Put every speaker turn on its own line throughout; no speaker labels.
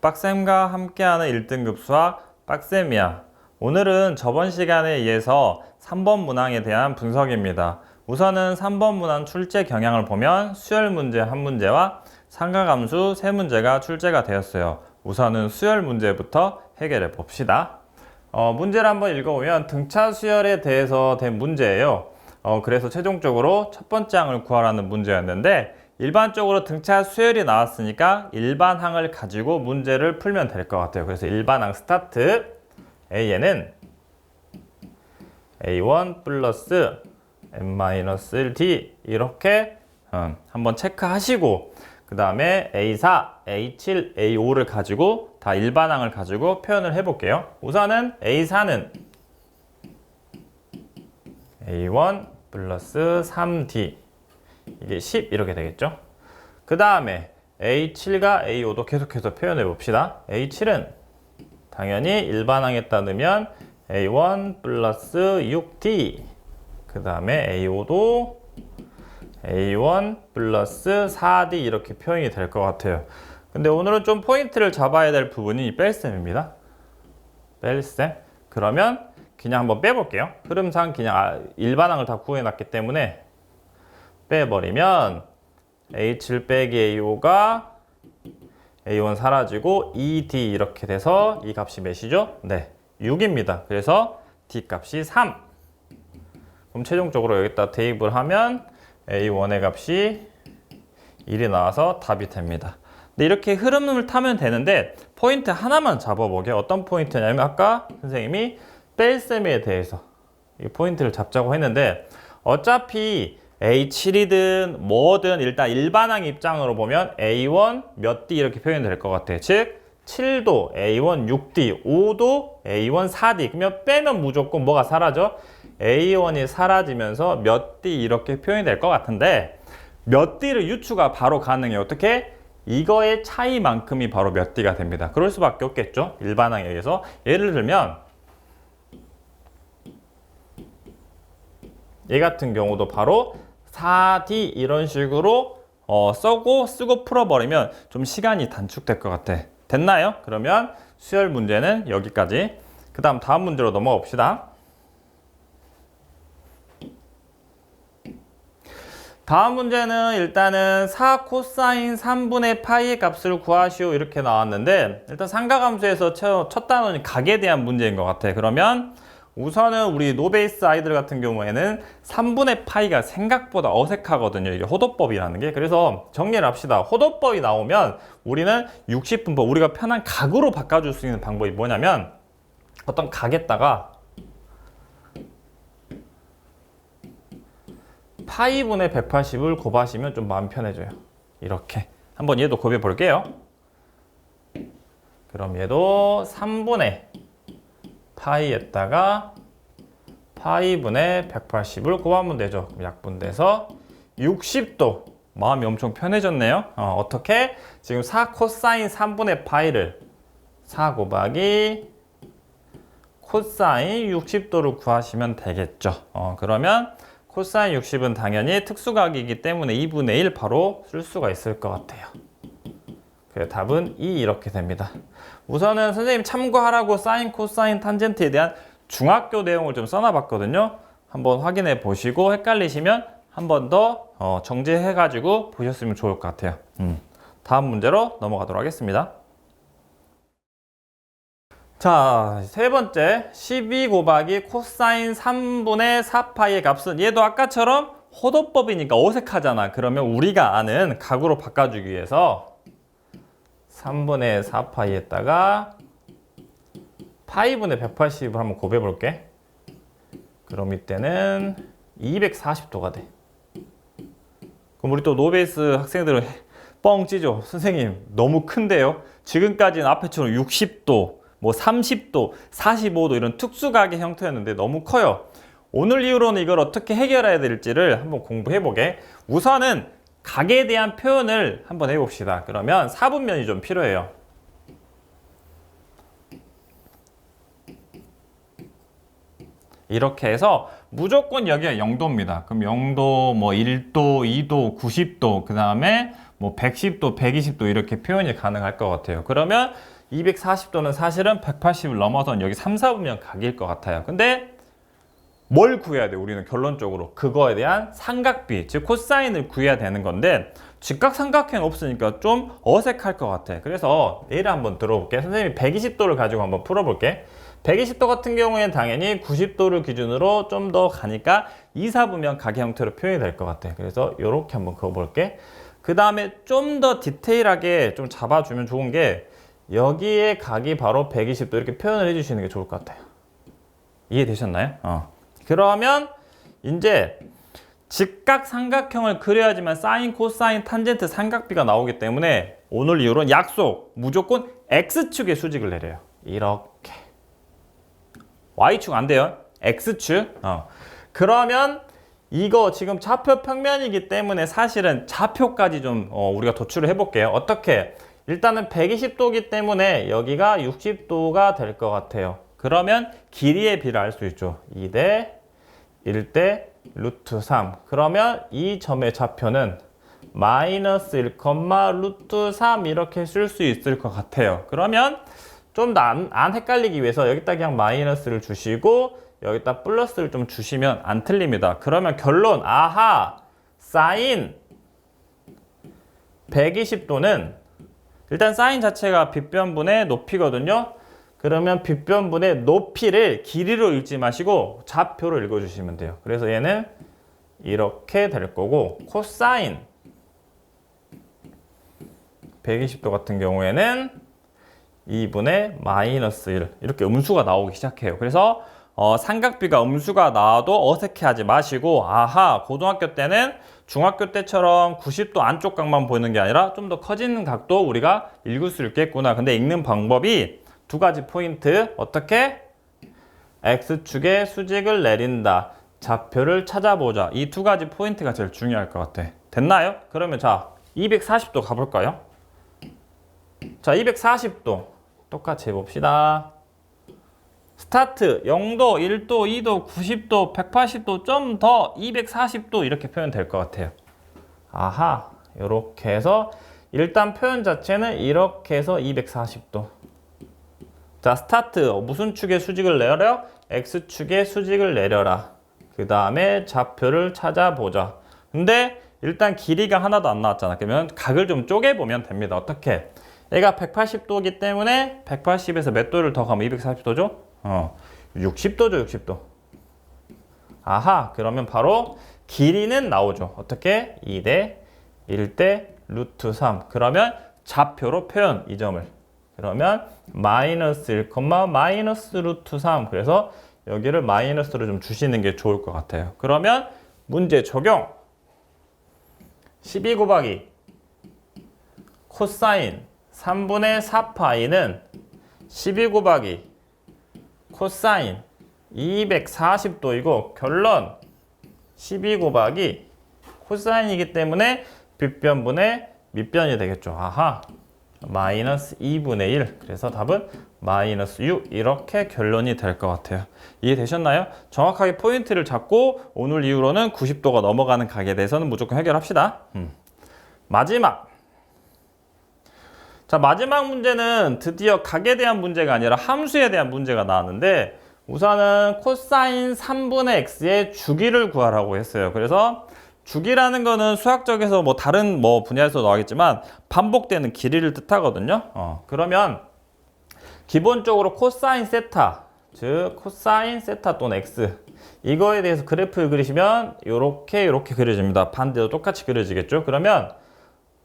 빡쌤과 함께하는 1등급 수학 빡쌤이야. 오늘은 저번 시간에 이어서 3번 문항에 대한 분석입니다. 우선은 3번 문항 출제 경향을 보면 수열 문제 한 문제와 상가함수 세 문제가 출제가 되었어요. 우선은 수열 문제부터 해결해 봅시다. 문제를 한번 읽어보면 등차 수열에 대해서 된 문제예요. 그래서 최종적으로 첫 번째 항을 구하라는 문제였는데 일반적으로 등차 수열이 나왔으니까 일반항을 가지고 문제를 풀면 될 것 같아요. 그래서 일반항 스타트. A에는 A1 플러스 N-1D 이렇게 한번 체크하시고 그 다음에 A4, A7, A5를 가지고 다 일반항을 가지고 표현을 해볼게요. 우선은 A4는 A1 플러스 3D 이게 10 이렇게 되겠죠. 그 다음에 A7과 A5도 계속해서 표현해 봅시다. A7은 당연히 일반항에다 넣으면 A1 플러스 6D 그 다음에 A5도 A1 플러스 4D 이렇게 표현이 될 것 같아요. 근데 오늘은 좀 포인트를 잡아야 될 부분이 뺄셈입니다. 뺄셈. 그러면 그냥 한번 빼볼게요. 흐름상 그냥 일반항을 다 구해놨기 때문에 빼버리면 A7 빼기 A5가 A1 사라지고 2D 이렇게 돼서 이 값이 몇이죠? 네, 6입니다. 그래서 D 값이 3. 그럼 최종적으로 여기다 대입을 하면 A1의 값이 1이 나와서 답이 됩니다. 근데 이렇게 흐름을 타면 되는데 포인트 하나만 잡아보게. 어떤 포인트냐면 아까 선생님이 뺄셈에 대해서 이 포인트를 잡자고 했는데 어차피 A7이든 뭐든 일단 일반항 입장으로 보면 A1 몇 D 이렇게 표현이 될 것 같아. 즉 7도 A1 6D, 5도 A1 4D. 그러면 빼면 무조건 뭐가 사라져? A1이 사라지면서 몇 D 이렇게 표현이 될 것 같은데 몇 D를 유추가 바로 가능해요. 어떻게? 이거의 차이만큼이 바로 몇 D가 됩니다. 그럴 수밖에 없겠죠. 일반항에 의해서. 예를 들면 얘 같은 경우도 바로 4D 이런 식으로 쓰고 풀어버리면 좀 시간이 단축될 것 같아. 됐나요? 그러면 수열 문제는 여기까지. 그 다음 문제로 넘어가 봅시다. 다음 문제는 일단은 4 코사인 3분의 파이의 값을 구하시오 이렇게 나왔는데 일단 삼각함수에서 첫 단원이 각에 대한 문제인 것 같아. 그러면 우선은 우리 노베이스 아이들 같은 경우에는 3분의 파이가 생각보다 어색하거든요. 이게 호도법이라는 게. 그래서 정리를 합시다. 호도법이 나오면 우리는 60분법, 우리가 편한 각으로 바꿔줄 수 있는 방법이 뭐냐면 어떤 각에다가 파이분의 180을 곱하시면 좀 마음 편해져요. 이렇게. 한번 얘도 곱해 볼게요. 그럼 얘도 3분의 파이에다가 파이분의 180을 곱하면 되죠. 그럼 약분돼서 60도. 마음이 엄청 편해졌네요. 어떻게? 지금 4 코사인 3분의 파이를 4 곱하기 코사인 60도를 구하시면 되겠죠. 그러면 코사인 60은 당연히 특수각이기 때문에 2분의 1 바로 쓸 수가 있을 것 같아요. 그래서 답은 2 이렇게 됩니다. 우선은 선생님 참고하라고 사인, 코사인, 탄젠트에 대한 중학교 내용을 좀 써놔봤거든요. 한번 확인해 보시고 헷갈리시면 한 번 더 정제해가지고 보셨으면 좋을 것 같아요. 다음 문제로 넘어가도록 하겠습니다. 자, 세 번째 12 곱하기 코사인 3분의 4파이의 값은 얘도 아까처럼 호도법이니까 어색하잖아. 그러면 우리가 아는 각으로 바꿔주기 위해서 3분의 4파이에다가 파이분의 180을 한번 곱해 볼게. 그럼 이때는 240도가 돼. 그럼 우리 또 노베이스 학생들은 뻥 찌죠. 선생님 너무 큰데요. 지금까지는 앞에처럼 60도, 뭐 30도, 45도 이런 특수각의 형태였는데 너무 커요. 오늘 이후로는 이걸 어떻게 해결해야 될지를 한번 공부해 보게. 우선은 각에 대한 표현을 한번 해봅시다. 그러면 사분면이 좀 필요해요. 이렇게 해서 무조건 여기가 0도입니다. 그럼 0도, 뭐 1도, 2도, 90도, 그 다음에 뭐 110도, 120도 이렇게 표현이 가능할 것 같아요. 그러면 240도는 사실은 180을 넘어선 여기 3, 4분면 각일 것 같아요. 근데 뭘 구해야 돼? 우리는 결론적으로 그거에 대한 삼각비, 즉 코사인을 구해야 되는 건데 직각삼각형 없으니까 좀 어색할 것 같아. 그래서 예를 한번 들어볼게. 선생님이 120도를 가지고 한번 풀어볼게. 120도 같은 경우에는 당연히 90도를 기준으로 좀 더 가니까 2, 4분면 각의 형태로 표현이 될 것 같아. 그래서 이렇게 한번 그어볼게. 그 다음에 좀 더 디테일하게 좀 잡아주면 좋은 게 여기에 각이 바로 120도 이렇게 표현을 해주시는 게 좋을 것 같아요. 이해되셨나요? 그러면 이제 직각삼각형을 그려야지만 사인, 코사인, 탄젠트, 삼각비가 나오기 때문에 오늘 이후로는 약속, 무조건 X축의 수직을 내려요. 이렇게. Y축 안 돼요. X축. 그러면 이거 지금 좌표 평면이기 때문에 사실은 좌표까지 좀 우리가 도출을 해볼게요. 어떻게? 일단은 120도이기 때문에 여기가 60도가 될 것 같아요. 그러면 길이의 비를 알 수 있죠. 2대 1대 루트 3. 그러면 이 점의 좌표는 마이너스 1, 루트 3 이렇게 쓸 수 있을 것 같아요. 그러면 좀 더 안 헷갈리기 위해서 여기다 그냥 마이너스를 주시고 여기다 플러스를 좀 주시면 안 틀립니다. 그러면 결론, 아하, 사인 120도는 일단 사인 자체가 빗변분의 높이거든요. 그러면 빗변분의 높이를 길이로 읽지 마시고 좌표로 읽어주시면 돼요. 그래서 얘는 이렇게 될 거고, 코사인 120도 같은 경우에는 2분의 마이너스 1 이렇게 음수가 나오기 시작해요. 그래서 삼각비가 음수가 나와도 어색해하지 마시고, 아하, 고등학교 때는 중학교 때처럼 90도 안쪽 각만 보이는 게 아니라 좀 더 커지는 각도 우리가 읽을 수 있겠구나. 근데 읽는 방법이 두 가지 포인트. 어떻게? X축의 수직을 내린다. 좌표를 찾아보자. 이 두 가지 포인트가 제일 중요할 것 같아. 됐나요? 그러면 자, 240도 가볼까요? 자, 240도 똑같이 해봅시다. 스타트 0도, 1도, 2도, 90도, 180도, 좀 더 240도 이렇게 표현될 것 같아요. 아하, 이렇게 해서 일단 표현 자체는 이렇게 해서 240도. 자, 스타트 무슨 축의 수직을 내려? X축의 수직을 내려라. 그 다음에 좌표를 찾아보자. 근데 일단 길이가 하나도 안 나왔잖아. 그러면 각을 좀 쪼개보면 됩니다. 어떻게? 얘가 180도이기 때문에 180에서 몇 도를 더 가면 240도죠? 60도죠, 60도. 아하, 그러면 바로 길이는 나오죠. 어떻게? 2대 1대 루트 3. 그러면 좌표로 표현, 이 점을. 그러면 마이너스 1, 마이너스 루트 3. 그래서 여기를 마이너스로 좀 주시는 게 좋을 것 같아요. 그러면 문제 적용. 12 곱하기 코사인 3분의 4파이는 12 곱하기 코사인 240도이고, 결론 12 곱하기 코사인이기 때문에 빗변분의 밑변이 되겠죠. 아하, 마이너스 2분의 1. 그래서 답은 마이너스 6. 이렇게 결론이 될 것 같아요. 이해되셨나요? 정확하게 포인트를 잡고 오늘 이후로는 90도가 넘어가는 각에 대해서는 무조건 해결합시다. 마지막. 자, 마지막 문제는 드디어 각에 대한 문제가 아니라 함수에 대한 문제가 나왔는데, 우선은 코사인 3분의 x의 주기를 구하라고 했어요. 그래서 주기라는 거는 수학적에서 뭐 다른 분야에서 나오겠지만 반복되는 길이를 뜻하거든요. 그러면 기본적으로 코사인 세타, 즉 코사인 세타 또는 x, 이거에 대해서 그래프를 그리시면 이렇게 그려집니다. 반대도 똑같이 그려지겠죠. 그러면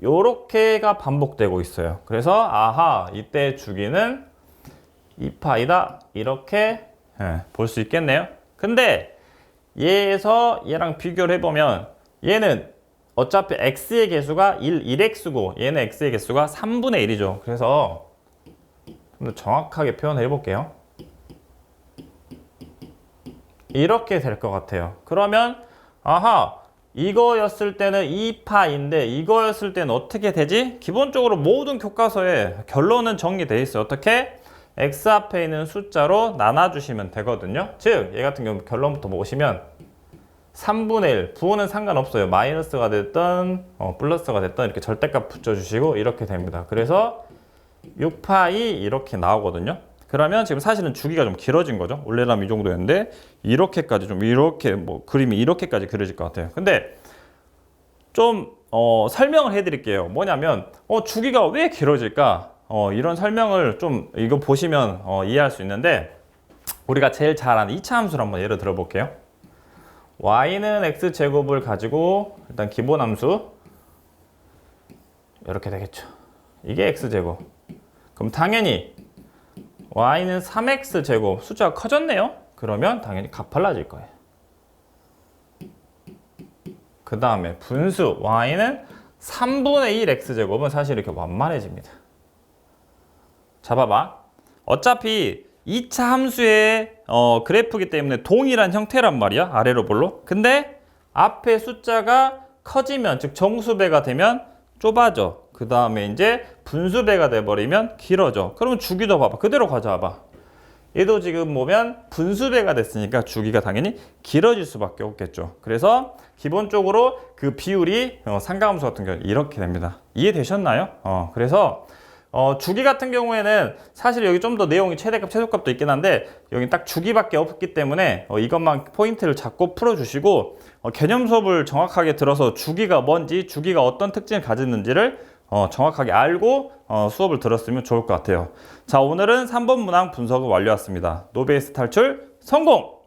요렇게가 반복되고 있어요. 그래서 아하, 이때 주기는 2파이다. 이렇게 볼 수 있겠네요. 근데 얘에서 얘랑 비교를 해보면 얘는 어차피 x의 개수가 1x고 얘는 x의 개수가 3분의 1이죠. 그래서 좀 더 정확하게 표현해 볼게요. 이렇게 될 것 같아요. 그러면 아하, 이거였을 때는 2파인데 이거였을 때는 어떻게 되지? 기본적으로 모든 교과서에 결론은 정리되어 있어요. 어떻게? x 앞에 있는 숫자로 나눠주시면 되거든요. 즉, 얘 같은 경우 결론부터 보시면 3분의 1, 부호는 상관없어요. 마이너스가 됐든 플러스가 됐든 이렇게 절대값 붙여주시고 이렇게 됩니다. 그래서 6파이 이렇게 나오거든요. 그러면 지금 사실은 주기가 좀 길어진 거죠. 원래라면 이 정도였는데 이렇게까지 좀 이렇게 뭐 그림이 이렇게까지 그려질 것 같아요. 근데 좀 설명을 해드릴게요. 뭐냐면 주기가 왜 길어질까? 이런 설명을 좀 이거 보시면 이해할 수 있는데 우리가 제일 잘 아는 2차 함수를 한번 예를 들어 볼게요. y는 x제곱을 가지고 일단 기본 함수 이렇게 되겠죠. 이게 x제곱. 그럼 당연히 y는 3x제곱 숫자가 커졌네요. 그러면 당연히 가팔라질 거예요. 그 다음에 분수 y는 3분의 1 x제곱은 사실 이렇게 완만해집니다. 자, 봐봐. 어차피 2차 함수의 그래프이기 때문에 동일한 형태란 말이야. 아래로 볼로. 근데 앞에 숫자가 커지면, 즉 정수배가 되면 좁아져. 그 다음에 이제 분수배가 돼버리면 길어져. 그러면 주기도 봐봐. 그대로 가져와봐. 얘도 지금 보면 분수배가 됐으니까 주기가 당연히 길어질 수밖에 없겠죠. 그래서 기본적으로 그 비율이 상가함수 같은 경우 이렇게 됩니다. 이해되셨나요? 그래서 주기 같은 경우에는 사실 여기 좀 더 내용이 최대값, 최소값도 있긴 한데 여기 딱 주기밖에 없기 때문에 이것만 포인트를 잡고 풀어주시고 개념 수업을 정확하게 들어서 주기가 뭔지, 주기가 어떤 특징을 가졌는지를 정확하게 알고 수업을 들었으면 좋을 것 같아요. 자, 오늘은 3번 문항 분석을 완료했습니다. 노베이스 탈출 성공!